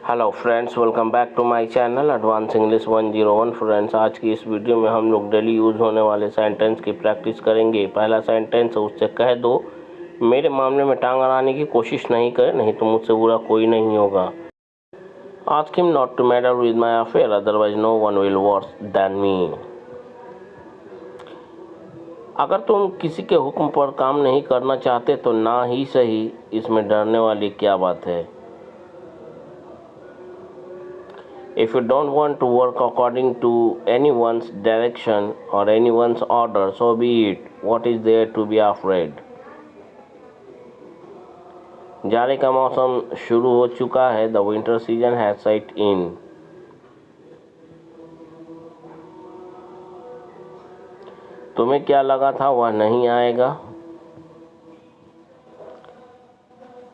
Hello friends, welcome back to my channel advance English 101। Friends, आज की इस video में हम लोग डेली यूज़ होने वाले सेंटेंस की प्रैक्टिस करेंगे। पहला सेंटेंस है, उससे कह दो मेरे मामले में टांग अड़ाने की कोशिश नहीं करे, नहीं तो मुझसे बुरा कोई नहीं होगा। Ask him not to meddle with my affair, otherwise no one will worse than me. अगर तुम किसी के हुक्म पर काम नहीं करना चाहते तो ना ही सही, इसमें डरने वाली क्या बात है। If you don't want to work according to anyone's direction or anyone's order, so be it. What is there to be afraid? जाड़े का मौसम शुरू हो चुका है. The winter season has set in. तुम्हें क्या लगा था वह नहीं आएगा?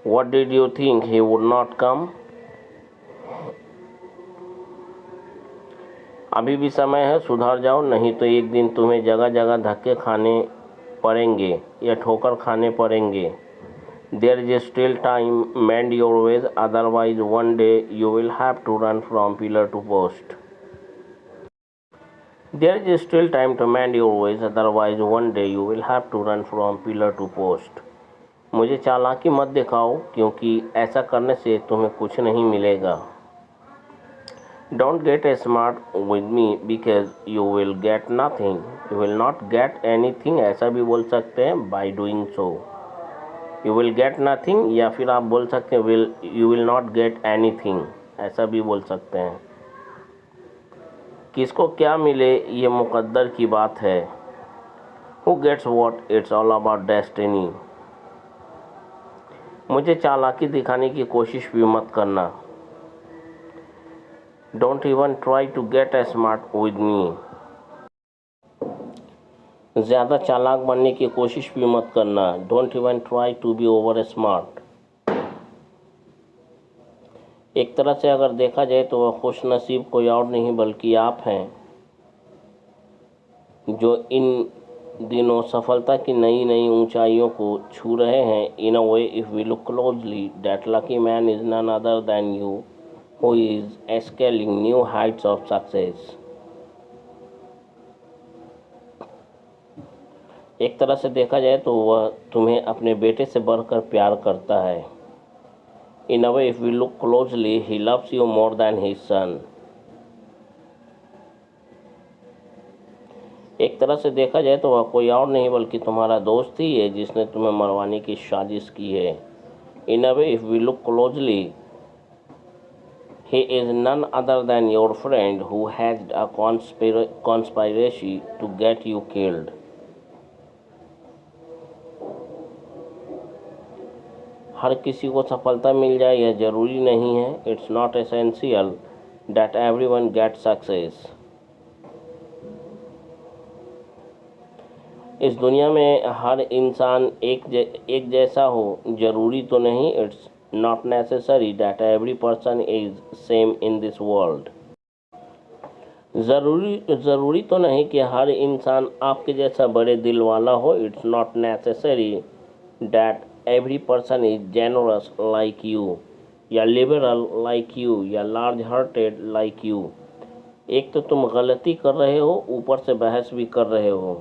What did you think he would not come? अभी भी समय है, सुधर जाओ, नहीं तो एक दिन तुम्हें जगह जगह धक्के खाने पड़ेंगे या ठोकर खाने पड़ेंगे। There is still time, mend your ways, otherwise one day you will have to run from pillar to post. There is still time to mend your ways, otherwise one day you will have to run from pillar to post. मुझे चालाकी मत दिखाओ, क्योंकि ऐसा करने से तुम्हें कुछ नहीं मिलेगा। Don't get smart with me because you will get nothing. You will not get anything, ऐसा भी बोल सकते हैं by doing so. You will get nothing, या फिर आप बोल सकते हैं you will not get anything, ऐसा भी बोल सकते हैं। किसको क्या मिले ये मुकद्दर की बात है। Who gets what? It's all about destiny. मुझे चालाकी दिखाने की कोशिश भी मत करना। Don't even try to get smart with me. ज़्यादा चालाक बनने की कोशिश भी मत करना। Don't even try to be over smart. एक तरह से अगर देखा जाए तो वह खुश नसीब कोई और नहीं बल्कि आप हैं, जो इन दिनों सफलता की नई नई ऊंचाइयों को छू रहे हैं। In a way, if we look closely, that lucky man is none other than you, who is scaling new heights of success. एक तरह से देखा जाए तो वह तुम्हें अपने बेटे से बढ़कर प्यार करता है। In a way, if we look closely, he loves you more than his son. एक तरह से देखा जाए तो वह कोई और नहीं बल्कि तुम्हारा दोस्त ही है, जिसने तुम्हें मरवाने की साजिश की है। In a way, if we look closely, he is none other than your friend who hatched a conspiracy to get you killed. हर किसी को सफलता मिल जाए यह जरूरी नहीं है। It's not essential that everyone gets success. इस दुनिया में हर इंसान एक जैसा हो जरूरी तो नहीं। It's not necessary that every person is same in this world. ज़रूरी तो नहीं कि हर इंसान आपके जैसा बड़े दिल वाला हो। It's not necessary that every person is generous like you, या liberal like you, या large hearted like you. एक तो तुम गलती कर रहे हो, ऊपर से बहस भी कर रहे हो।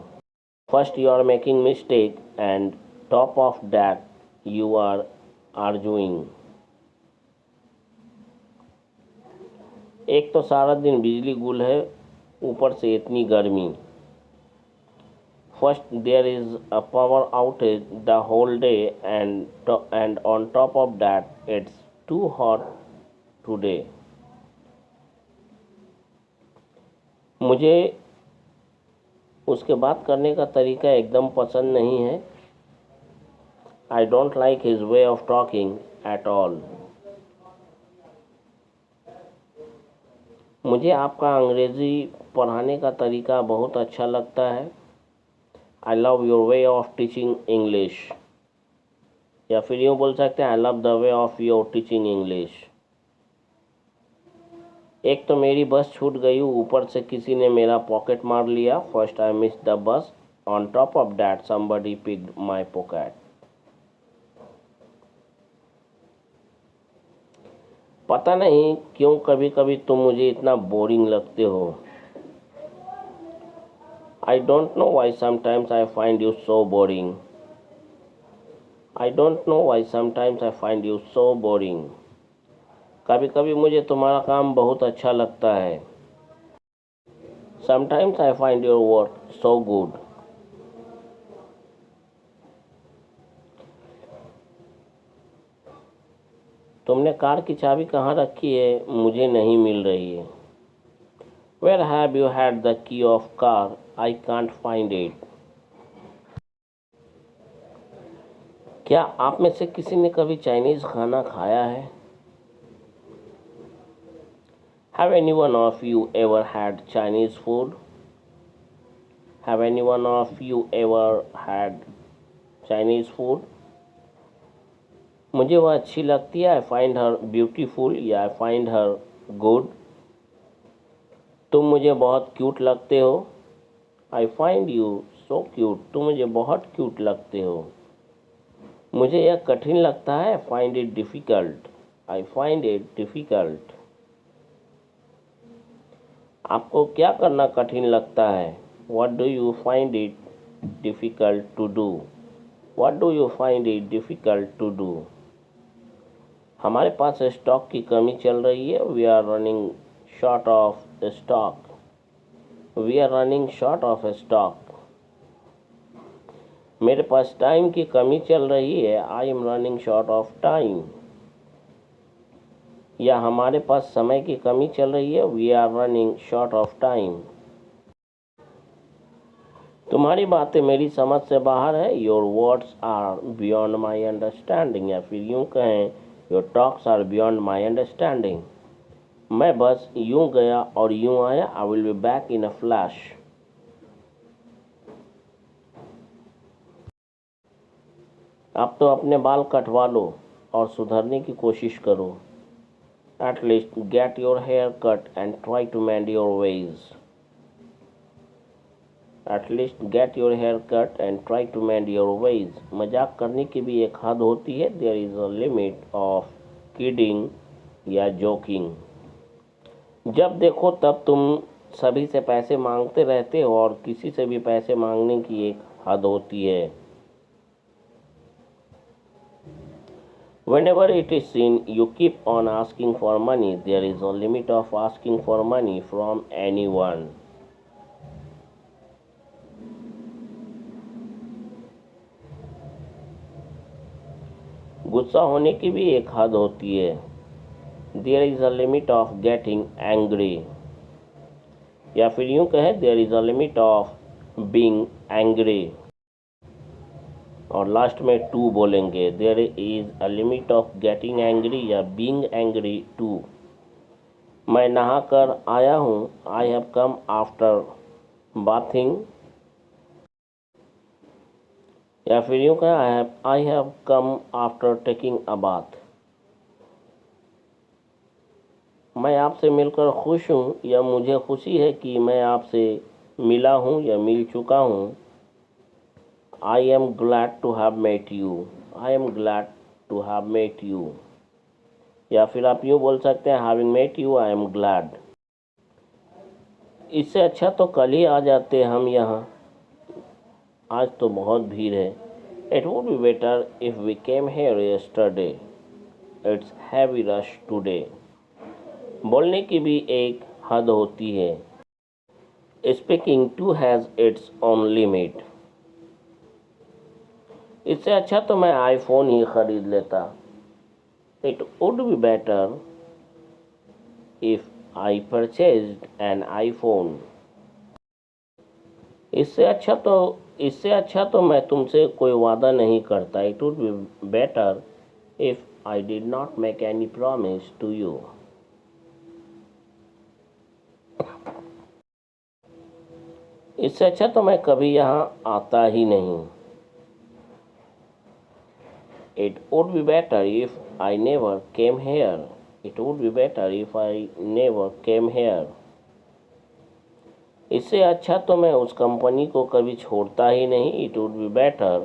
First you are making mistake and top of that you are arguing. एक तो सारा दिन बिजली गुल है, ऊपर से इतनी गर्मी। First there is a power outage the whole day and on top of that it's too hot today. मुझे उसके बात करने का तरीका एकदम पसंद नहीं है। I don't like his way of talking at all. मुझे आपका अंग्रेज़ी पढ़ाने का तरीका बहुत अच्छा लगता है। I love your way of teaching English. या फिर यूँ बोल सकते हैं I love the way of your teaching English. एक तो मेरी बस छूट गई, ऊपर से किसी ने मेरा पॉकेट मार लिया। First I missed the bus, on top of that somebody picked my pocket. पता नहीं क्यों कभी कभी तुम मुझे इतना बोरिंग लगते हो। I don't know why sometimes I find you so boring. I don't know why sometimes I find you so boring. कभी कभी मुझे तुम्हारा काम बहुत अच्छा लगता है। Sometimes I find your work so good. तुमने कार की चाबी कहाँ रखी है? मुझे नहीं मिल रही है। Where have you had the key of car? I can't find it. क्या आप में से किसी ने कभी चाइनीज खाना खाया है? Have any one of you ever had Chinese food? Have any one of you ever had Chinese food? मुझे वह अच्छी लगती है। आई फाइंड हर ब्यूटीफुल या आई फाइंड हर गुड। तुम मुझे बहुत क्यूट लगते हो। I find you so cute. तुम मुझे बहुत क्यूट लगते हो। मुझे यह कठिन लगता है। Find it difficult. I find it difficult. आपको क्या करना कठिन लगता है? What do you find it difficult to do? What do you find it difficult to do? हमारे पास स्टॉक की कमी चल रही है। We are running short of stock. We are running short of stock. मेरे पास टाइम की कमी चल रही है। I am running short of time. या हमारे पास समय की कमी चल रही है। We are running short of time. तुम्हारी बातें मेरी समझ से बाहर है। Your words are beyond my understanding. या फिर यूं कहें, your talks are beyond my understanding. मैं बस यूं गया और यूं आया। I will be back in a flash. अब तो अपने बाल कटवा लो और सुधरने की कोशिश करो। At least get your hair cut and try to mend your ways. At least get your hair cut and try to mend your ways. मजाक करने की भी एक हद होती है। There is a limit of kidding या जोकिंग। जब देखो तब तुम सभी से पैसे मांगते रहते हो और किसी से भी पैसे मांगने की एक हद होती है। Whenever it is seen you keep on asking for money, there is a limit of asking for money from anyone. गुस्सा होने की भी एक हद होती है। There is a limit of getting angry. या फिर यूं कहें, there is a limit of being angry. और लास्ट में टू बोलेंगे। There is a limit of getting angry या बीइंग एंग्री टू। मैं नहा कर आया हूँ। I have come after bathing. या फिर यूँ कहें, I have come after taking a bath. मैं आपसे मिलकर खुश हूँ या मुझे खुशी है कि मैं आपसे मिला हूँ या मिल चुका हूँ। I am glad to have met you. I am glad to have met you. या फिर आप यूँ बोल सकते हैं, having met you, I am glad. इससे अच्छा तो कल ही आ जाते हम यहाँ। आज तो बहुत भीड़ है। It would be better if we came here yesterday. It's heavy rush today. बोलने की भी एक हद होती है। Speaking too has its own limit. इससे अच्छा तो मैं आईफोन ही ख़रीद लेता। It would be better if I purchased an iPhone. इससे अच्छा तो मैं तुमसे कोई वादा नहीं करता। It would be better if I did not make any promise to you. इससे अच्छा तो मैं कभी यहाँ आता ही नहीं। It would be better if I never came here. It would be better if I never came here. इससे अच्छा तो मैं उस कंपनी को कभी छोड़ता ही नहीं। It would be better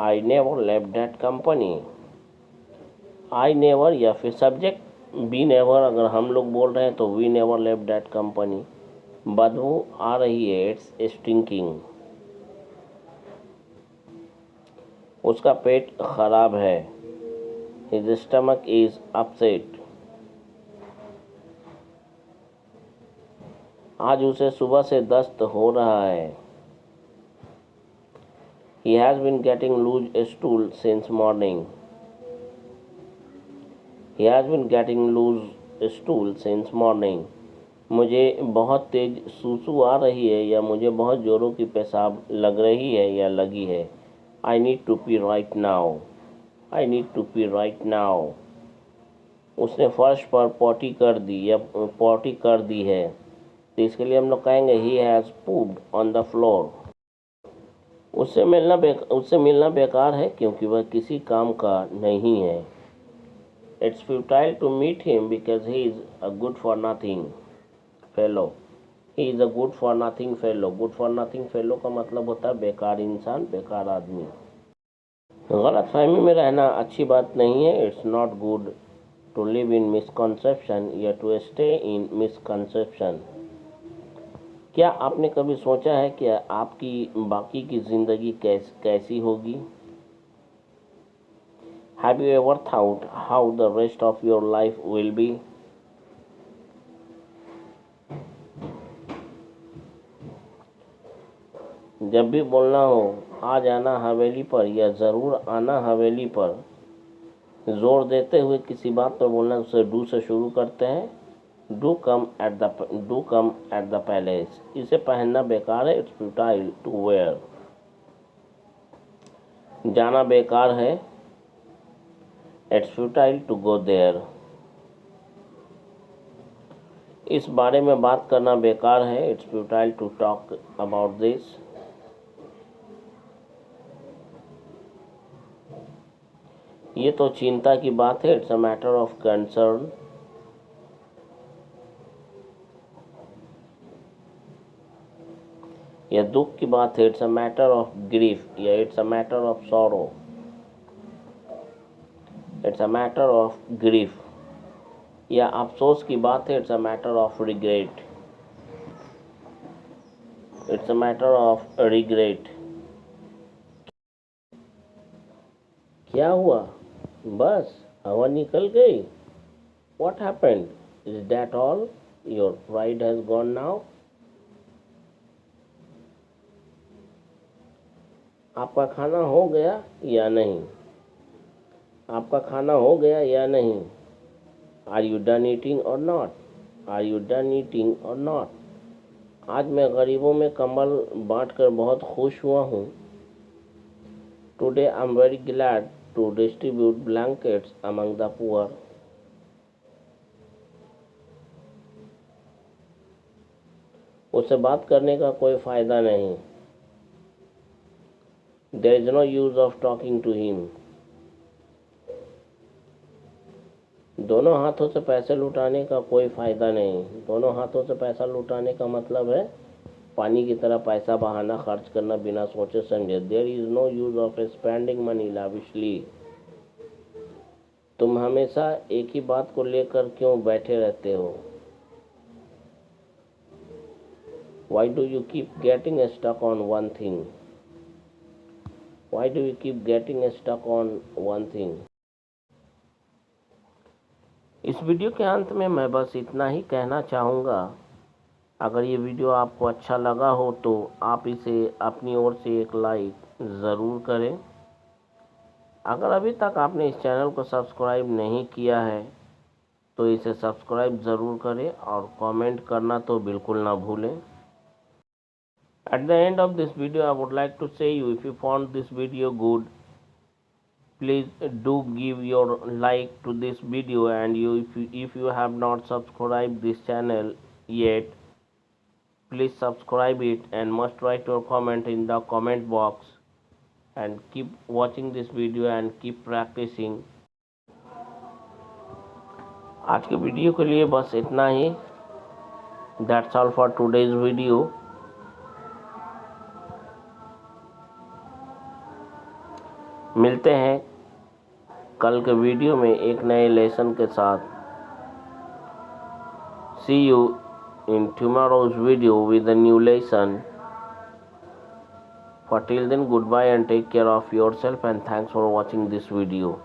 I never left that company. I never या फिर सब्जेक्ट वी नेवर, अगर हम लोग बोल रहे हैं तो we never left that company. बदबू आ रही है, इट्स स्टिंकिंग। उसका पेट खराब है, हिज स्टमक इज अपसेट। आज उसे सुबह से दस्त हो रहा है। He has been getting loose stool since morning. He has been getting loose stool since morning. मुझे बहुत तेज सूसू आ रही है या मुझे बहुत जोरों की पेशाब लग रही है या लगी है। I need to pee right now. I need to pee right now. उसने फर्श पर पॉटी कर दी या पॉटी कर दी है, तो इसके लिए हम लोग कहेंगे he has pooped on the floor. उससे मिलना बेकार है क्योंकि वह किसी काम का नहीं है। It's futile to meet him because he is a good for nothing fellow. He is a good for nothing fellow. Good for nothing fellow का मतलब होता है बेकार इंसान, बेकार आदमी। गलतफहमी में रहना अच्छी बात नहीं है। It's not good to live in misconception या to stay in misconception. क्या आपने कभी सोचा है कि आपकी बाकी की ज़िंदगी कैसी होगी? Have you ever thought how the rest of your life will be? जब भी बोलना हो आ जाना हवेली पर या ज़रूर आना हवेली पर, जोर देते हुए किसी बात पर बोलना उसे डू से शुरू करते हैं। Do come at the palace. इसे पहनना बेकार है, इट्स फ्यूटाइल टू वेयर। जाना बेकार है, it's futile to go there. इस बारे में बात करना बेकार है, it's futile to talk about this. ये तो चिंता की बात है, it's a matter of concern. यह दुख की बात है, it's a matter of grief या it's a matter of sorrow. It's a matter of grief. या अफसोस की बात है, it's a matter of regret. It's a matter of regret. क्या हुआ? बस हवा निकल गई। What happened? Is that all? Your pride has gone now? आपका खाना हो गया या नहीं? आपका खाना हो गया या नहीं? Are you done eating or not? Are you done eating or not? आज मैं गरीबों में कंबल बांटकर बहुत खुश हुआ हूँ। Today I'm very glad to distribute blankets among the poor. उससे बात करने का कोई फायदा नहीं। There is no use of talking to him. दोनों हाथों से पैसे लुटाने का कोई फायदा नहीं। दोनों हाथों से पैसा लुटाने का मतलब है पानी की तरह पैसा बहाना, खर्च करना बिना सोचे समझे। There is no use of spending money lavishly. तुम हमेशा एक ही बात को लेकर क्यों बैठे रहते हो? Why do you keep getting stuck on one thing? Why do you keep getting stuck on one thing? इस वीडियो के अंत में मैं बस इतना ही कहना चाहूँगा। अगर ये वीडियो आपको अच्छा लगा हो तो आप इसे अपनी ओर से एक लाइक ज़रूर करें। अगर अभी तक आपने इस चैनल को सब्सक्राइब नहीं किया है तो इसे सब्सक्राइब ज़रूर करें और कमेंट करना तो बिल्कुल ना भूलें। At the end of this video, I would like to say you, if you found this video good, please do give your like to this video, and if you have not subscribed this channel yet, please subscribe it and must write your comment in the comment box, and keep watching this video and keep practicing. आज के video के लिए बस इतना ही। That's all for today's video. मिलते हैं कल के वीडियो में एक नए लेसन के साथ। See you in tomorrow's video with a new lesson. For till then, goodbye and take care of yourself, and thanks for watching this video.